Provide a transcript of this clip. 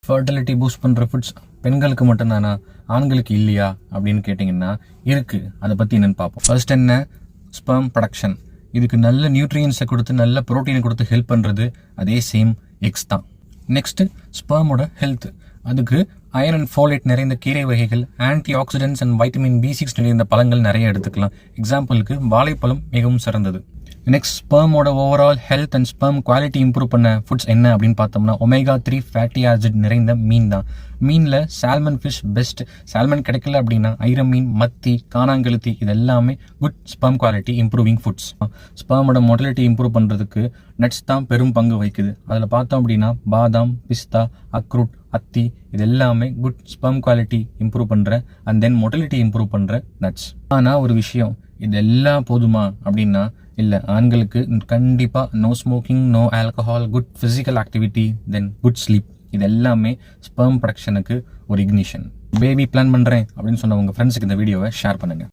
Fertility boost பண்ணுற foods பெண்களுக்கு மட்டும்தானா, ஆண்களுக்கு இல்லையா அப்படின்னு கேட்டிங்கன்னா இருக்குது. அதை பற்றி என்னென்னு பார்ப்போம். ஃபர்ஸ்ட் என்ன, ஸ்பெர்ம் ப்ரொடக்ஷன். இதுக்கு நல்ல நியூட்ரியன்ஸை கொடுத்து நல்ல ப்ரோட்டீனை கொடுத்து ஹெல்ப் பண்ணுறது அதே சேம் எக்ஸ் தான். நெக்ஸ்ட்டு ஸ்பெர்மோட ஹெல்த். அதுக்கு அயர்ன் அண்ட் ஃபோலேட் நிறைந்த கீரை வகைகள், anti oxidants and vitamin B6 நிறைந்த பழங்கள் நிறைய எடுத்துக்கலாம். எக்ஸாம்பிளுக்கு வாழைப்பழம் மிகவும் சிறந்தது. நெக்ஸ்ட், ஸ்பெர்மோட overall health and sperm quality improve பண்ண ஃபுட்ஸ் என்ன அப்படின்னு பார்த்தோம்னா omega-3 ஃபேட்டி ஆசிட் நிறைந்த மீன் தான். மீனில் சால்மன் ஃபிஷ் பெஸ்ட். சால்மன் கிடைக்கல அப்படின்னா ஐரம் மீன், மத்தி, காணாங்கெளுத்தி இது எல்லாமே good sperm quality improving foods. ஸ்பெர்மோட மொட்டிலிட்டி இம்ப்ரூவ் பண்ணுறதுக்கு நட்ஸ் தான் பெரும் பங்கு வகிக்குது. அதில் பார்த்தோம் அப்படின்னா பாதாம், பிஸ்தா, அக்ரூட், அத்தி இது எல்லாமே குட் ஸ்பெர்ம் குவாலிட்டி இம்ப்ரூவ் பண்ணுற அண்ட் தென் மொட்டிலிட்டி இம்ப்ரூவ் பண்ணுற நட்ஸ். ஆனால் ஒரு விஷயம், இது எல்லாம் போதுமா அப்படின்னா இல்லை. ஆண்களுக்கு கண்டிப்பாக no smoking, no alcohol, good physical activity, then good sleep இது எல்லாமே ஸ்பெர்ம் ப்ரொடக்ஷனுக்கு ஒரு இக்னிஷன். பேபி பிளான் பண்ணுறேன் அப்படின்னு சொன்ன உங்கள் ஃப்ரெண்ட்ஸுக்கு இந்த வீடியோவை ஷேர் பண்ணுங்கள்.